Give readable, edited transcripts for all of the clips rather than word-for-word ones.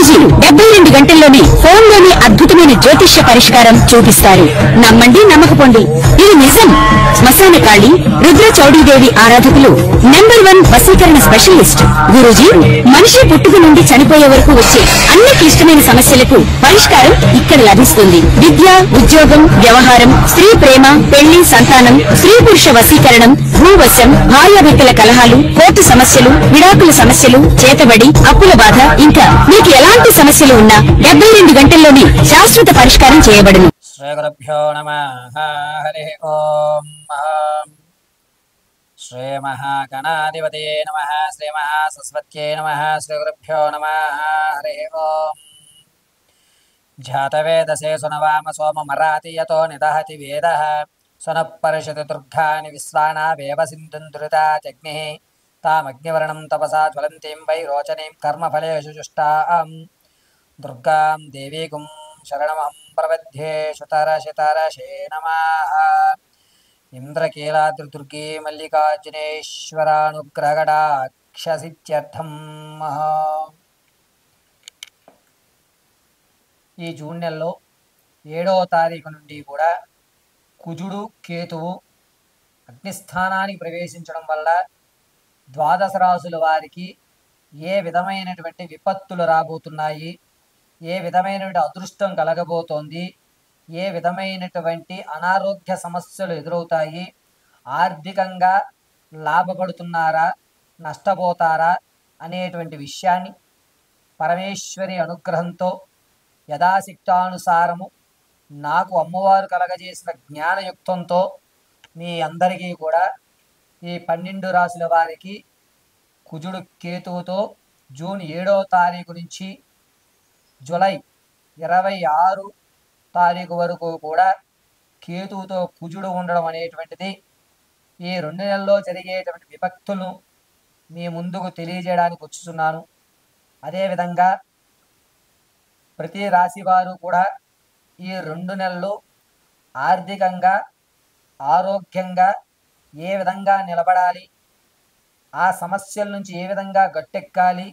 గురూజీ 72 గంటల్లోనే ఫోన్లోని అద్భుతమైన జ్యోతిష్య పరిష్కారం చూపిస్తారు. నమ్మండి, నమ్మకపోండి, ఇది నిజం. శ్మశాన కాళి రుద్ర చౌడీదేవి ఆరాధకులు #1 వశీకరణ స్పెషలిస్ట్ గురూజీ. మనిషి పుట్టుక నుండి చనిపోయే వరకు వచ్చే అన్ని క్లిష్టమైన సమస్యలకు పరిష్కారం ఇక్కడ లభిస్తుంది. విద్య, ఉద్యోగం, వ్యవహారం, స్త్రీ ప్రేమ, పెళ్లి, సంతానం, స్త్రీ పురుష వశీకరణం, భూవశం, భార్యాభర్తల కలహాలు, కోర్టు సమస్యలు, విడాకుల సమస్యలు, చేతబడి, అప్పుల బాధ, ఇంకా మీకు ఎలాంటి సమస్యలు ఉన్నా 72 గంటల్లోనే శాశ్వత పరిష్కారం చేయబడును. శ్రీ గురుభ్యో నమః. హరి ఓం. శ్రీ మహాగణాధిపతే నమః. శ్రీ మహాసరస్వత్యై నమః. శ్రీ గురుభ్యో నమః. హరి ఓం. జాతవేదసే సునవామ సోమమరాతి యతో నిదహతి వేదః సునః పరిషతి దుర్గాని విశ్వానావేవ సింధుంధృతా జగ్నిః తామగ్నివర్ణం తపసా జ్వలంతీం వై రోచనీం కర్మఫలేషు జుష్టాం దుర్గాం దేవీగుం శరణమహం ప్రపద్యే. శుతరశితరశే నమః. ఇంద్రకీలాద్రిదుర్గే మల్లికార్జునేశ్వరానుగ్రహగడాక్షసిత్యర్థం. ఈ జూన్ నెలలో 7వ తారీఖు నుండి కూడా కుజుడు, కేతువు అగ్నిస్థానానికి ప్రవేశించడం వల్ల ద్వాదశ రాశుల వారికి ఏ విధమైనటువంటి విపత్తులు రాబోతున్నాయి, ఏ విధమైనటువంటి అదృష్టం కలగబోతోంది, ఏ విధమైనటువంటి అనారోగ్య సమస్యలు ఎదురవుతాయి, ఆర్థికంగా లాభపడుతున్నారా, నష్టపోతారా అనేటువంటి విషయాన్ని పరమేశ్వరి అనుగ్రహంతో యథాశక్తానుసారము నాకు అమ్మవారు కలగజేసిన జ్ఞానయుక్తంతో మీ అందరికీ కూడా ఈ 12 రాశుల వారికి కుజుడు కేతువుతో జూన్ 7వ తారీఖు నుంచి జూలై 26 తారీఖు వరకు కూడా కేతువుతో కుజుడు ఉండడం అనేటువంటిది ఈ 2 నెలల్లో జరిగేటువంటి విపత్తులను మీ ముందుకు తెలియజేయడానికి వచ్చుతున్నాను. అదేవిధంగా ప్రతి రాశి వారు కూడా ఈ 2 నెలలు ఆర్థికంగా, ఆరోగ్యంగా ఏ విధంగా నిలబడాలి, ఆ సమస్యల నుంచి ఏ విధంగా గట్టెక్కాలి,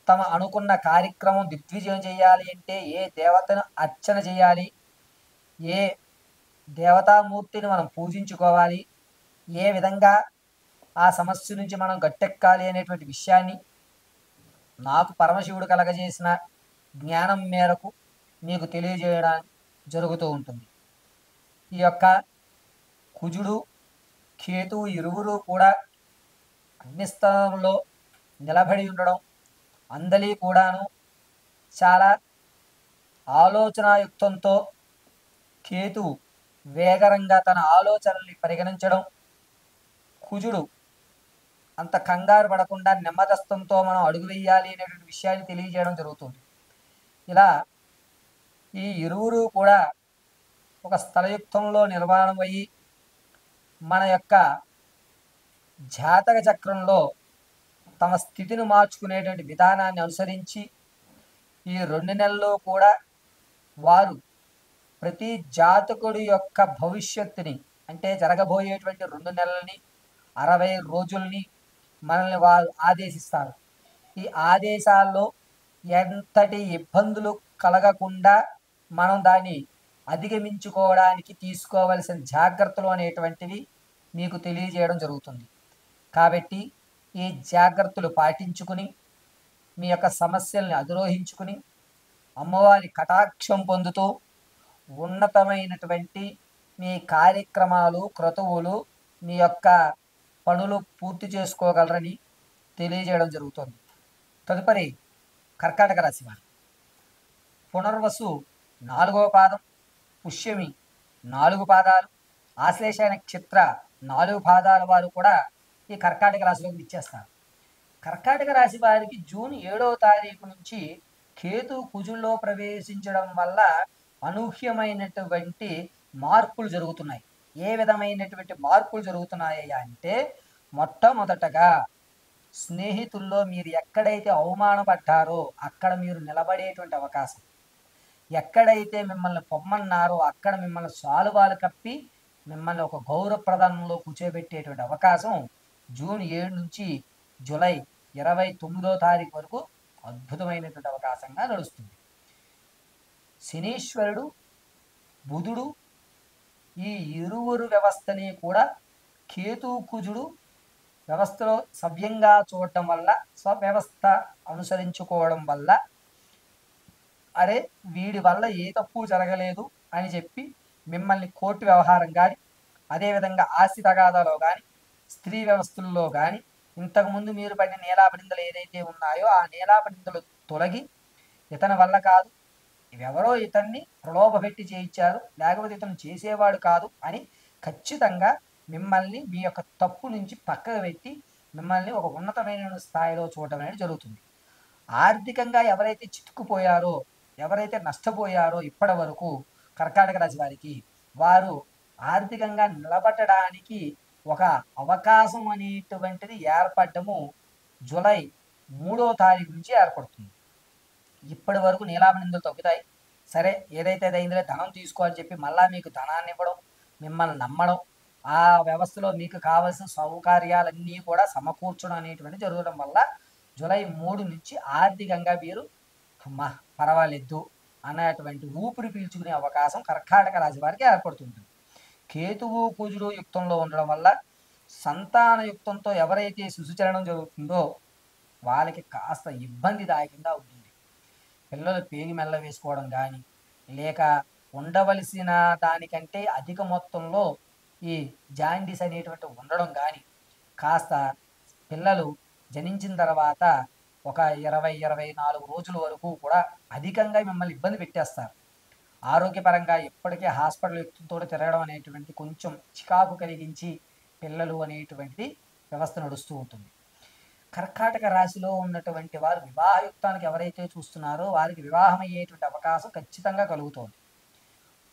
తమ అనుకున్న కార్యక్రమం దిగ్విజయం చేయాలి అంటే ఏ దేవతను అర్చన చేయాలి, ఏ దేవతామూర్తిని మనం పూజించుకోవాలి, ఏ విధంగా ఆ సమస్య నుంచి మనం గట్టెక్కాలి అనేటువంటి విషయాన్ని నాకు పరమశివుడు కలగజేసిన జ్ఞానం మేరకు మీకు తెలియజేయడం జరుగుతూ ఉంటుంది. ఈ యొక్క కుజుడు, కేతువు ఇరువురు కూడా అగ్నిస్థానంలో నిలబడి ఉండడం, అందలి కూడాను చాలా ఆలోచనాయుక్తంతో కేతువు వేగరంగా తన ఆలోచనల్ని పరిగణించడం, కుజుడు అంత కంగారు పడకుండా నెమ్మదస్తంతో మనం అడుగు వేయాలి అనేటువంటి విషయాన్ని తెలియజేయడం జరుగుతుంది. ఇలా ఈ ఇరువురు కూడా ఒక స్థలయుక్తంలో నిర్మాణం అయ్యి మన యొక్క జాతక చక్రంలో తమ స్థితిని మార్చుకునేటువంటి విధానాన్ని అనుసరించి ఈ 2 నెలల్లో కూడా వారు ప్రతి జాతకుడి యొక్క భవిష్యత్తుని అంటే జరగబోయేటువంటి 2 నెలలని 60 రోజుల్ని మనల్ని వారు ఆదేశిస్తారు. ఈ ఆదేశాల్లో ఎంతటి ఇబ్బందులు కలగకుండా మనం దాన్ని అధిగమించుకోవడానికి తీసుకోవలసిన జాగ్రత్తలు అనేటువంటివి మీకు తెలియజేయడం జరుగుతుంది. కాబట్టి ఈ జాగ్రత్తలు పాటించుకుని మీ యొక్క సమస్యల్ని అధిరోహించుకుని అమ్మవారి కటాక్షం పొందుతూ ఉన్నతమైనటువంటి మీ కార్యక్రమాలు, క్రతువులు, మీ యొక్క పనులు పూర్తి చేసుకోగలరని తెలియజేయడం జరుగుతుంది. తదుపరి కర్కాటక రాశి వారు. పునర్వసు 4వ పాదం, పుష్యమి 4 పాదాలు, ఆశ్లేష నక్షత్ర 4 పాదాల వారు కూడా ఈ కర్కాటక రాశిలోకి ఇచ్చేస్తారు. కర్కాటక రాశి వారికి జూన్ 7వ తారీఖు నుంచి కేతు కుజుల్లో ప్రవేశించడం వల్ల అనూహ్యమైనటువంటి మార్పులు జరుగుతున్నాయి. ఏ విధమైనటువంటి మార్పులు జరుగుతున్నాయి అంటే, మొట్టమొదటగా స్నేహితుల్లో మీరు ఎక్కడైతే అవమానపడ్డారో అక్కడ మీరు నిలబడేటువంటి అవకాశం, ఎక్కడైతే మిమ్మల్ని పొమ్మన్నారో అక్కడ మిమ్మల్ని సాలువాలు కప్పి మిమ్మల్ని ఒక గౌరవప్రదానంలో కూర్చోబెట్టేటువంటి అవకాశం జూన్ 7 నుంచి జూలై 29వ తారీఖు వరకు అద్భుతమైనటువంటి అవకాశంగా నడుస్తుంది. శనీశ్వరుడు, బుధుడు ఈ ఇరువురు వ్యవస్థని కూడా కేతు కుజుడు వ్యవస్థలో సవ్యంగా చూడటం వల్ల, స్వవ్యవస్థ అనుసరించుకోవడం వల్ల, అరే వీడి వల్ల ఏ తప్పు జరగలేదు అని చెప్పి మిమ్మల్ని కోర్టు వ్యవహారం కానీ, అదేవిధంగా ఆస్తి తగాదాలో కానీ, స్త్రీ వ్యవస్థల్లో కానీ, ఇంతకుముందు మీరు పడిన నీలాపనిందలు ఏదైతే ఉన్నాయో ఆ నీలాపనిందలు తొలగి ఇతని వల్ల కాదు, ఎవరో ఇతన్ని ప్రలోభపెట్టి చేయించారు, లేకపోతే ఇతను చేసేవాడు కాదు అని ఖచ్చితంగా మిమ్మల్ని మీ యొక్క తప్పు నుంచి పక్కకు పెట్టి మిమ్మల్ని ఒక ఉన్నతమైన స్థాయిలో చూడటం అనేది జరుగుతుంది. ఆర్థికంగా ఎవరైతే చిక్కుకుపోయారో, ఎవరైతే నష్టపోయారో ఇప్పటి వరకు కర్కాటక రాశి వారికి, వారు ఆర్థికంగా నిలబడడానికి ఒక అవకాశం అనేటువంటిది ఏర్పడము జూలై 3వ తారీఖు నుంచి ఏర్పడుతుంది. ఇప్పటి వరకు నీలాపనిందలు తగ్గుతాయి. సరే ఏదైతే అయిందో ధనం తీసుకోవాలని చెప్పి మళ్ళా మీకు ధనాన్ని ఇవ్వడం, మిమ్మల్ని నమ్మడం, ఆ వ్యవస్థలో మీకు కావలసిన సౌకర్యాలన్నీ కూడా సమకూర్చడం అనేటువంటి జరగడం వల్ల జూలై 3 నుంచి ఆర్థికంగా మీరు అమ్మా పర్వాలేదు అనేటువంటి ఊపిరి పీల్చుకునే అవకాశం కర్కాటక రాశి వారికి ఏర్పడుతుంది. కేతువు కుజుడు యుక్తంలో ఉండడం వల్ల సంతాన యుక్తంతో ఎవరైతే శిశుచరణం జరుగుతుందో వాళ్ళకి కాస్త ఇబ్బందిదాయకంగా ఉంటుంది. పిల్లలు పేగి మెల్ల వేసుకోవడం కానీ, లేక ఉండవలసిన దానికంటే అధిక మొత్తంలో ఈ జాండీస్ అనేటువంటి ఉండడం కానీ, కాస్త పిల్లలు జనించిన తర్వాత ఒక 20-24 రోజుల వరకు కూడా అధికంగా మిమ్మల్ని ఇబ్బంది పెట్టేస్తారు. ఆరోగ్యపరంగా ఎప్పటికీ హాస్పిటల్ యుక్తంతో తిరగడం అనేటువంటి కొంచెం చికాకు కలిగించి పిల్లలు అనేటువంటిది వ్యవస్థ నడుస్తూ ఉంటుంది. కర్కాటక రాశిలో ఉన్నటువంటి వారు వివాహయుక్తానికి ఎవరైతే చూస్తున్నారో వారికి వివాహం అయ్యేటువంటి అవకాశం ఖచ్చితంగా కలుగుతుంది.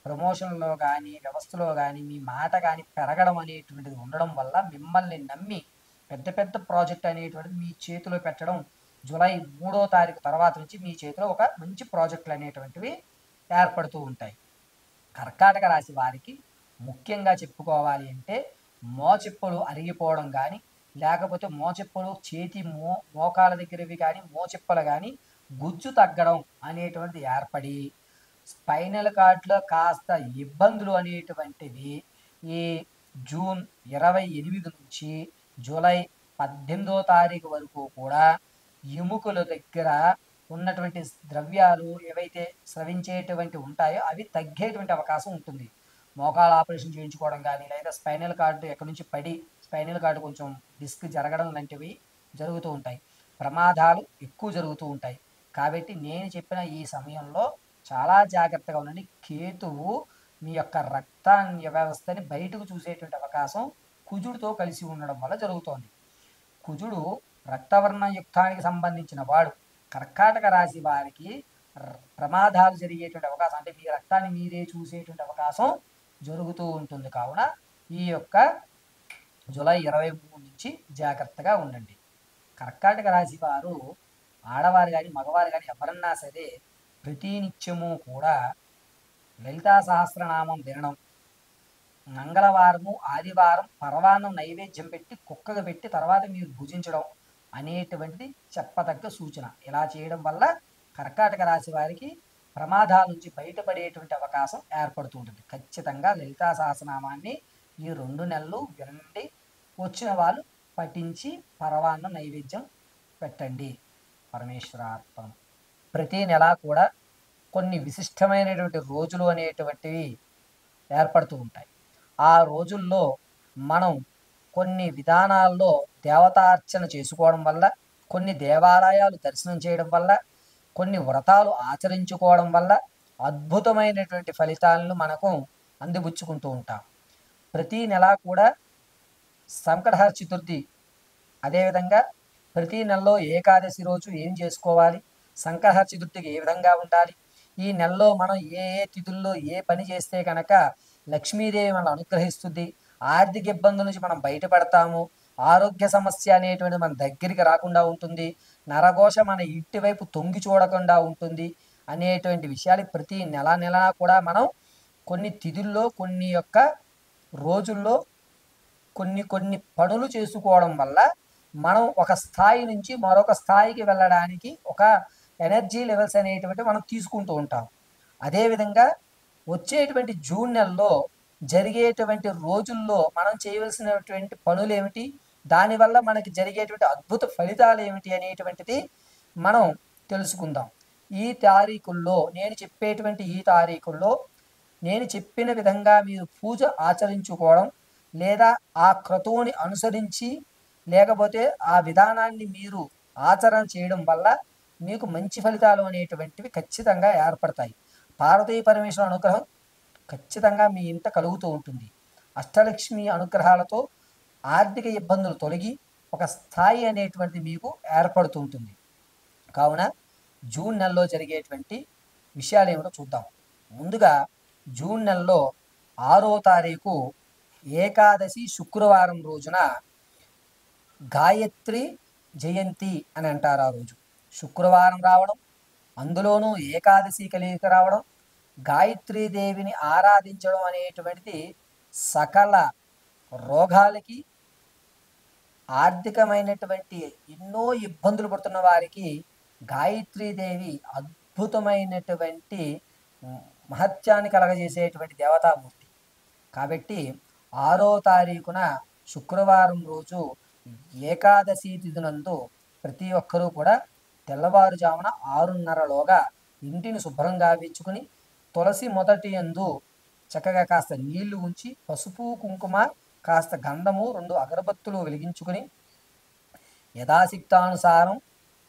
ప్రమోషన్లో కానీ, వ్యవస్థలో కానీ మీ మాట కానీ పెరగడం అనేటువంటిది ఉండడం వల్ల మిమ్మల్ని నమ్మి పెద్ద పెద్ద ప్రాజెక్ట్ అనేటువంటిది మీ చేతిలో పెట్టడం జూలై 3వ తారీఖు తర్వాత నుంచి మీ చేతిలో ఒక మంచి ప్రాజెక్టులు అనేటువంటివి ఏర్పడుతూ ఉంటాయి. కర్కాటక రాశి వారికి ముఖ్యంగా చెప్పుకోవాలి అంటే మోచెప్పులు అరిగిపోవడం కానీ, లేకపోతే మోచెప్పులు చేతి మోకాల దగ్గరవి కానీ, మోచెప్పలు కానీ గుజ్జు తగ్గడం అనేటువంటిది ఏర్పడి స్పైనల్ కార్డ్లో కాస్త ఇబ్బందులు అనేటువంటివి ఈ జూన్ 28 నుంచి జూలై 18వ తారీఖు వరకు కూడా ఎముకల దగ్గర ఉన్నటువంటి ద్రవ్యాలు ఏవైతే స్రవించేటువంటి ఉంటాయో అవి తగ్గేటువంటి అవకాశం ఉంటుంది. మోకాల ఆపరేషన్ చేయించుకోవడం కానీ, లేదా స్పైనల్ కార్డు ఎక్కడి నుంచి పడి స్పైనల్ కార్డు కొంచెం డిస్క్ జరగడం లాంటివి జరుగుతూ ఉంటాయి. ప్రమాదాలు ఎక్కువ జరుగుతూ ఉంటాయి. కాబట్టి నేను చెప్పిన ఈ సమయంలో చాలా జాగ్రత్తగా ఉండండి. కేతువు మీ యొక్క రక్తాన్ని వ్యవస్థని బయటకు చూసేటువంటి అవకాశం కుజుడితో కలిసి ఉండడం వల్ల జరుగుతోంది. కుజుడు రక్తవర్ణ యుక్తానికి సంబంధించిన వాడు. కర్కాటక రాశి వారికి ప్రమాదాలు జరిగేటువంటి అవకాశం, అంటే మీ రక్తాన్ని మీరే చూసేటువంటి అవకాశం జరుగుతూ ఉంటుంది. కావున ఈ యొక్క జూలై 23 నుంచి జాగ్రత్తగా ఉండండి. కర్కాటక రాశి వారు ఆడవారు కానీ మగవారు కానీ ఎవరన్నా సరే ప్రతినిత్యము కూడా లలితా సహస్రనామం వినడం, మంగళవారము ఆదివారం పరవాన్నం నైవేద్యం పెట్టి కుక్కగా పెట్టి తర్వాత మీరు భుజించడం అనేటువంటిది చెప్పదగ్గ సూచన. ఇలా చేయడం వల్ల కర్కాటక రాశి వారికి ప్రమాదాల నుంచి బయటపడేటువంటి అవకాశం ఏర్పడుతూ ఉంటుంది. ఖచ్చితంగా లలితా సహస్రనామాన్ని ఈ 2 నెలలు వినండి. వచ్చిన వాళ్ళు పఠించి పరవాన్నం నైవేద్యం పెట్టండి. పరమేశ్వరార్పణం. ప్రతి నెల కూడా కొన్ని విశిష్టమైనటువంటి రోజులు అనేటువంటివి ఏర్పడుతూ ఉంటాయి. ఆ రోజుల్లో మనం కొన్ని విధానాల్లో దేవతార్చన చేసుకోవడం వల్ల, కొన్ని దేవాలయాలు దర్శనం చేయడం వల్ల, కొన్ని వ్రతాలు ఆచరించుకోవడం వల్ల అద్భుతమైనటువంటి ఫలితాలను మనకు అందిపుచ్చుకుంటూ ఉంటాం. ప్రతి నెల కూడా సంకటహర చతుర్థి, అదేవిధంగా ప్రతి నెలలో ఏకాదశి రోజు ఏం చేసుకోవాలి, సంకటహర చతుర్థికి ఏ విధంగా ఉండాలి, ఈ నెలలో మనం ఏ ఏ తిథుల్లో ఏ పని చేస్తే కనుక లక్ష్మీదేవి మనం అనుగ్రహిస్తుంది, ఆర్థిక ఇబ్బందుల నుంచి మనం బయటపడతాము, ఆరోగ్య సమస్య అనేటువంటి మన దగ్గరికి రాకుండా ఉంటుంది, నరఘోష మన ఇంటి వైపు తొంగి చూడకుండా ఉంటుంది అనేటువంటి విషయాలు ప్రతి నెల కూడా మనం కొన్ని తిథుల్లో కొన్ని యొక్క రోజుల్లో కొన్ని పనులు చేసుకోవడం వల్ల మనం ఒక స్థాయి నుంచి మరొక స్థాయికి వెళ్ళడానికి ఒక ఎనర్జీ లెవెల్స్ అనేటువంటి మనం తీసుకుంటూ ఉంటాం. అదేవిధంగా వచ్చేటువంటి జూన్ నెలలో జరిగేటువంటి రోజుల్లో మనం చేయవలసినటువంటి పనులు ఏమిటి, దానివల్ల మనకి జరిగేటువంటి అద్భుత ఫలితాలు ఏమిటి అనేటువంటిది మనం తెలుసుకుందాం. ఈ తారీఖుల్లో నేను చెప్పేటువంటి ఈ తారీఖుల్లో నేను చెప్పిన విధంగా మీరు పూజ ఆచరించుకోవడం, లేదా ఆ క్రతువుని అనుసరించి లేకపోతే ఆ విధానాన్ని మీరు ఆచరణ చేయడం వల్ల మీకు మంచి ఫలితాలు అనేటువంటివి ఖచ్చితంగా ఏర్పడతాయి. పార్వతీ పరమేశ్వర అనుగ్రహం ఖచ్చితంగా మీ ఇంట కలుగుతూ ఉంటుంది. అష్టలక్ష్మి అనుగ్రహాలతో ఆర్థిక ఇబ్బందులు తొలగి ఒక స్థాయి అనేటువంటిది మీకు ఏర్పడుతూ ఉంటుంది. కావున జూన్ నెలలో జరిగేటువంటి విషయాలు ఏమిటో చూద్దాం. ముందుగా జూన్ నెలలో 6వ తారీఖు ఏకాదశి శుక్రవారం రోజున గాయత్రి జయంతి అని అంటారు. ఆ రోజు శుక్రవారం రావడం, అందులోనూ ఏకాదశి కలిగి రావడం, గాయత్రీదేవిని ఆరాధించడం అనేటువంటిది సకల రోగాలకి, ఆర్థికమైనటువంటి ఎన్నో ఇబ్బందులు పడుతున్న వారికి గాయత్రీదేవి అద్భుతమైనటువంటి మహత్యాన్ని కలగజేసేటువంటి దేవతామూర్తి. కాబట్టి 6వ తారీఖున శుక్రవారం రోజు ఏకాదశి తిథినందు ప్రతి ఒక్కరూ కూడా తెల్లవారుజామున 6:30లోగా ఇంటిని శుభ్రంగా గావించుకుని తులసి మొదటి యందు చక్కగా కాస్త నీళ్లు ఉంచి పసుపు కుంకుమ కాస్త గంధము 2 అగరబత్తులు వెలిగించుకుని యథాశక్తానుసారం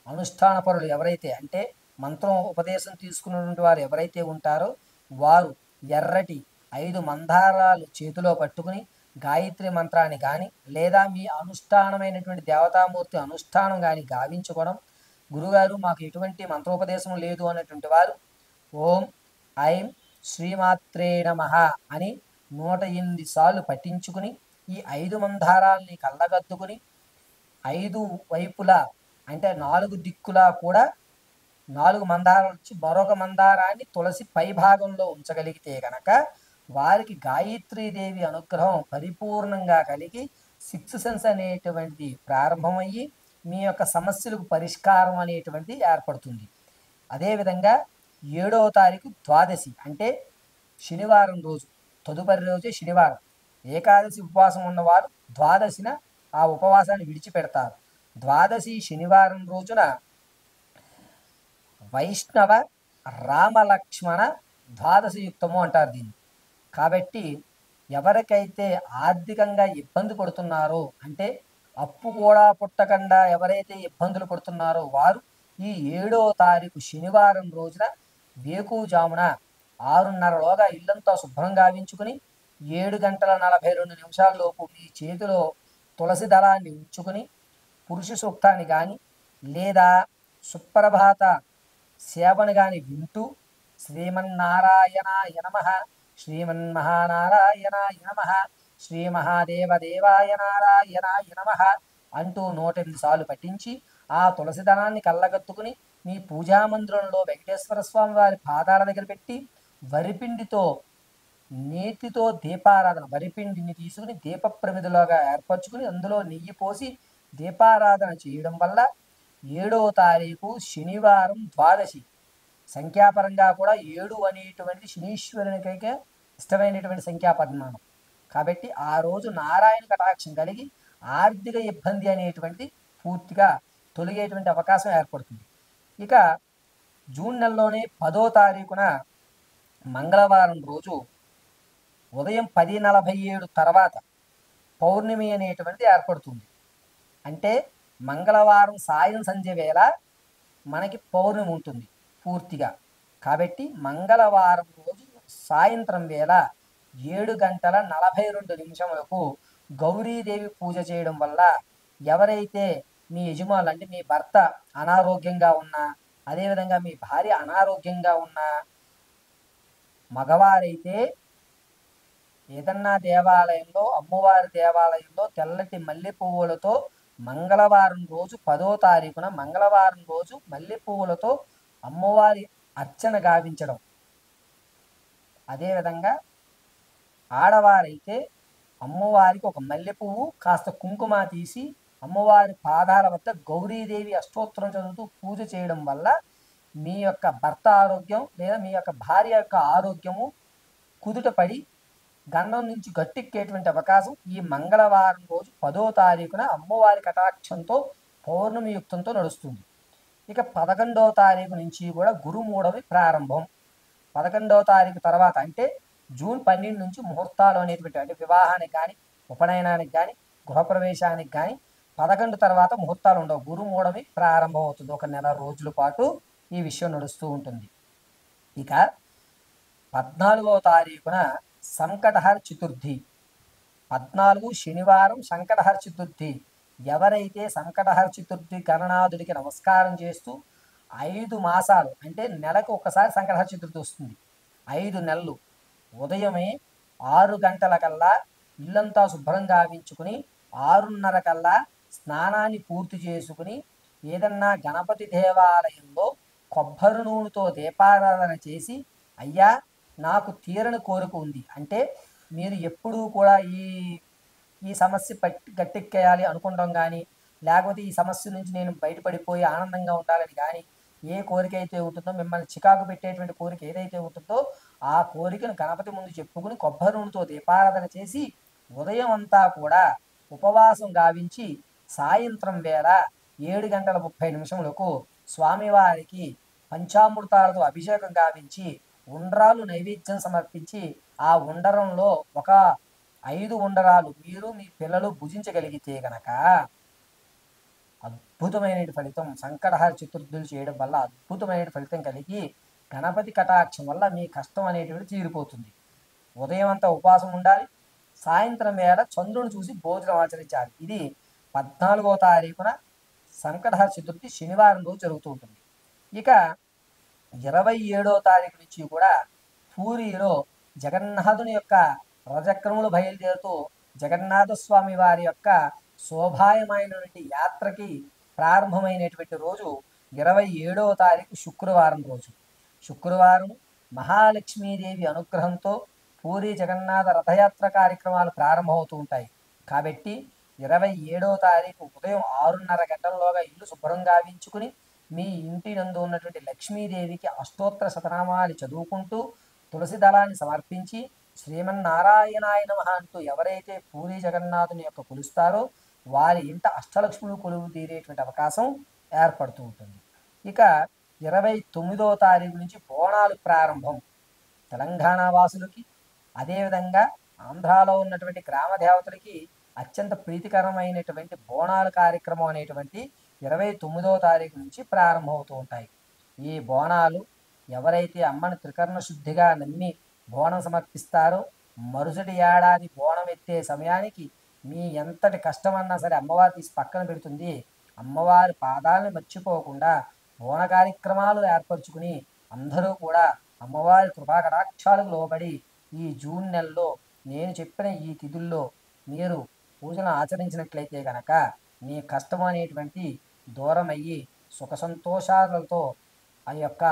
అనుష్ఠాన పరులు ఎవరైతే అంటే మంత్రం ఉపదేశం తీసుకున్నటువంటి వారు ఎవరైతే ఉంటారో వారు ఎర్రటి 5 మందారాలు చేతిలో పట్టుకుని గాయత్రి మంత్రాన్ని కానీ లేదా మీ అనుష్ఠానమైనటువంటి దేవతామూర్తి అనుష్ఠానం కానీ గావించుకోవడం. గురుగారు మాకు ఎటువంటి మంత్రోపదేశం లేదు అన్నటువంటి వారు ఓం ఐం శ్రీమాత్రే నమః అని 108 సార్లు పఠించుకుని ఈ 5 మందారాల్ని కళ్ళగద్దుకుని 5 వైపులా అంటే 4 దిక్కులా కూడా 4 మందారాలు వచ్చి మరొక మందారాన్ని తులసి పై భాగంలో ఉంచగలిగితే గనక వారికి గాయత్రీదేవి అనుగ్రహం పరిపూర్ణంగా కలిగి 6th సెన్స్ అనేటువంటిది ప్రారంభమయ్యి మీ యొక్క సమస్యలకు పరిష్కారం అనేటువంటిది ఏర్పడుతుంది. అదేవిధంగా 7వ తారీఖు ద్వాదశి అంటే శనివారం రోజు, తదుపరి రోజే శనివారం. ఏకాదశి ఉపవాసం ఉన్నవారు ద్వాదశిన ఆ ఉపవాసాన్ని విడిచిపెడతారు. ద్వాదశి శనివారం రోజున వైష్ణవ రామలక్ష్మణ ద్వాదశయుక్తము అంటారు దీన్ని. కాబట్టి ఎవరికైతే ఆర్థికంగా ఇబ్బంది పడుతున్నారో అంటే అప్పు కూడా పుట్టకుండా ఎవరైతే ఇబ్బందులు పడుతున్నారో వారు ఈ 7వ తారీఖు శనివారం రోజున వేకువజామున 6:30లోగా ఇల్లంతా శుభ్రంగా గావించుకుని 7:42 లోపు మీ చేతిలో తులసి దళాన్ని ఉంచుకుని పురుష సూక్తాన్ని కానీ లేదా సుప్రభాత సేవను కానీ వింటూ శ్రీమన్నారాయణాయ నమః, శ్రీమన్మహానారాయణాయ నమః, శ్రీమహాదేవదేవాయ నారాయణాయ నమః అంటూ 108 సార్లు పఠించి ఆ తులసి దళాన్ని కళ్ళగత్తుకుని మీ పూజామందిరంలో వెంకటేశ్వర స్వామి వారి పాదాల దగ్గర పెట్టి వరిపిండితో నేతితో దీపారాధన, వరిపిండిని తీసుకుని దీప ప్రమిదలోగా ఏర్పరచుకుని అందులో నెయ్యి పోసి దీపారాధన చేయడం వల్ల 7వ తారీఖు శనివారం ద్వాదశి సంఖ్యాపరంగా కూడా 7 అనేటువంటి శనీశ్వరునికైతే ఇష్టమైనటువంటి సంఖ్యాపరిమాణం. కాబట్టి ఆ రోజు నారాయణ కటాక్షం కలిగి ఆర్థిక ఇబ్బంది అనేటువంటి పూర్తిగా తొలగేటువంటి అవకాశం ఏర్పడుతుంది. ఇక జూన్ నెలలోనే 10వ తారీఖున మంగళవారం రోజు ఉదయం 10:47 తర్వాత పౌర్ణమి అనేటువంటిది ఏర్పడుతుంది. అంటే మంగళవారం సాయం సంధ్య వేళ మనకి పౌర్ణమి ఉంటుంది పూర్తిగా. కాబట్టి మంగళవారం రోజు సాయంత్రం వేళ 7:42 గౌరీదేవి పూజ చేయడం వల్ల ఎవరైతే మీ యజమానులు అంటే మీ భర్త అనారోగ్యంగా ఉన్నా, అదేవిధంగా మీ భార్య అనారోగ్యంగా ఉన్నా, మగవారైతే ఏదన్నా దేవాలయంలో అమ్మవారి దేవాలయంలో తెల్లటి మల్లె పువ్వులతో మంగళవారం రోజు 10వ తారీఖున మంగళవారం రోజు మల్లె పువ్వులతో అమ్మవారి అర్చన గావించడం. అదేవిధంగా ఆడవారైతే అమ్మవారికి ఒక మల్లె పువ్వు కాస్త కుంకుమ తీసి అమ్మవారి పాదాల వద్ద గౌరీదేవి అష్టోత్తరం చదువుతూ పూజ చేయడం వల్ల మీ యొక్క భర్త ఆరోగ్యం లేదా మీ యొక్క భార్య యొక్క ఆరోగ్యము కుదుటపడి గండం నుంచి గట్టెక్కేటువంటి అవకాశం ఈ మంగళవారం రోజు 10వ తారీఖున అమ్మవారి కటాక్షంతో పౌర్ణమి యుక్తంతో నడుస్తుంది. ఇక 11వ తారీఖు నుంచి కూడా గురుమూఢమి ప్రారంభం. 11వ తారీఖు తర్వాత అంటే జూన్ 12 నుంచి ముహూర్తాలు అనేటువంటి అంటే వివాహానికి కానీ ఉపనయనానికి కానీ గృహప్రవేశానికి కానీ 11 తర్వాత ముహూర్తాలు ఉండవు. గురుమూఢమి ప్రారంభం అవుతుంది. ఒక నెల రోజుల పాటు ఈ విషయం నడుస్తూ ఉంటుంది. ఇక 14వ తారీఖున సంకటహర చతుర్థి. 14 శనివారం సంకటహర చతుర్థి. ఎవరైతే సంకటహర చతుర్థి గణనాథుడికి నమస్కారం చేస్తూ 5 మాసాలు అంటే నెలకు ఒకసారి సంకటహర చతుర్థి వస్తుంది. 5 నెలలు ఉదయమే 6 గంటల కల్లా ఇల్లంతా శుభ్రం గావించుకుని 6:30 కల్లా స్నానాన్ని పూర్తి చేసుకుని ఏదన్నా గణపతి దేవాలయంలో కొబ్బరి నూనెతో దీపారాధన చేసి, అయ్యా నాకు తీరని కోరిక ఉంది అంటే మీరు ఎప్పుడూ కూడా ఈ ఈ సమస్య గట్టెక్కేయాలి అనుకుంటాం కానీ, లేకపోతే ఈ సమస్య నుంచి నేను బయటపడిపోయి ఆనందంగా ఉండాలని కానీ ఏ కోరిక అయితే ఉంటుందో, మిమ్మల్ని చికాకు పెట్టేటువంటి కోరిక ఏదైతే ఉంటుందో ఆ కోరికను గణపతి ముందు చెప్పుకుని కొబ్బరి నూనెతో దీపారాధన చేసి ఉదయం అంతా కూడా ఉపవాసం గావించి సాయంత్రం వేళ 7:30 స్వామివారికి పంచామృతాలతో అభిషేకం గావించి ఉండ్రాలు నైవేద్యం సమర్పించి ఆ ఉండరంలో ఒక 5 ఉండరాలు మీరు మీ పిల్లలు భుజించగలిగితే గనక అద్భుతమైన ఫలితం, సంకటహర చతుర్థులు చేయడం వల్ల అద్భుతమైన ఫలితం కలిగి గణపతి కటాక్షం వల్ల మీ కష్టం అనేటువంటి తీరిపోతుంది. ఉదయం అంతా ఉపవాసం ఉండాలి, సాయంత్రం వేళ చంద్రుని చూసి భోజనం ఆచరించాలి. ఇది 14వ తారీఖున సంకటహర చతుర్థి శనివారం రోజు జరుగుతూ ఉంటుంది. ఇక 27వ తారీఖు నుంచి కూడా పూరిలో జగన్నాథుని యొక్క రథచక్రములు బయలుదేరుతూ జగన్నాథ స్వామి వారి యొక్క శోభాయమైనటువంటి యాత్రకి ప్రారంభమైనటువంటి రోజు 27వ తారీఖు శుక్రవారం రోజు. శుక్రవారం మహాలక్ష్మీదేవి అనుగ్రహంతో పూరి జగన్నాథ రథయాత్ర కార్యక్రమాలు ప్రారంభమవుతూ ఉంటాయి. కాబట్టి 27వ తారీఖు ఉదయం 6:30 గంటల్లోగా ఇల్లు శుభ్రం గావించుకుని మీ ఇంటి నందు ఉన్నటువంటి లక్ష్మీదేవికి అష్టోత్తర శతనామాలు చదువుకుంటూ తులసి దళాన్ని సమర్పించి శ్రీమన్నారాయణాయ నమః అంటూ ఎవరైతే పూరి జగన్నాథుని యొక్క కొలుస్తారో వారి ఇంట అష్టలక్ష్ములు కొలువు తీరేటువంటి అవకాశం ఏర్పడుతూ ఉంటుంది. ఇక 29వ తారీఖు నుంచి బోనాలు ప్రారంభం. తెలంగాణ వాసులకి అదేవిధంగా ఆంధ్రాలో ఉన్నటువంటి గ్రామ దేవతలకి అత్యంత ప్రీతికరమైనటువంటి బోనాల కార్యక్రమం అనేటువంటి 29వ తారీఖు నుంచి ప్రారంభమవుతూ ఉంటాయి. ఈ బోనాలు ఎవరైతే అమ్మని త్రికరణ శుద్ధిగా నమ్మి బోనం సమర్పిస్తారో మరుసటి ఏడాది బోనం ఎత్తే సమయానికి మీ ఎంతటి కష్టమన్నా సరే అమ్మవారు తీసి పక్కన పెడుతుంది. అమ్మవారి పాదాలను మర్చిపోకుండా బోన కార్యక్రమాలు ఏర్పరచుకుని అందరూ కూడా అమ్మవారి కృపాకటాక్షాలకు లోబడి ఈ జూన్ నెలలో నేను చెప్పిన ఈ తిథుల్లో మీరు పూజను ఆచరించినట్లయితే గనక మీ కష్టం అనేటువంటి దూరమయ్యి సుఖ సంతోషాలతో ఆ యొక్క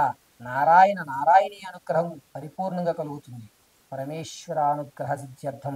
నారాయణి అనుగ్రహం పరిపూర్ణంగా కలుగుతుంది. పరమేశ్వర అనుగ్రహ సిద్ధ్యర్థం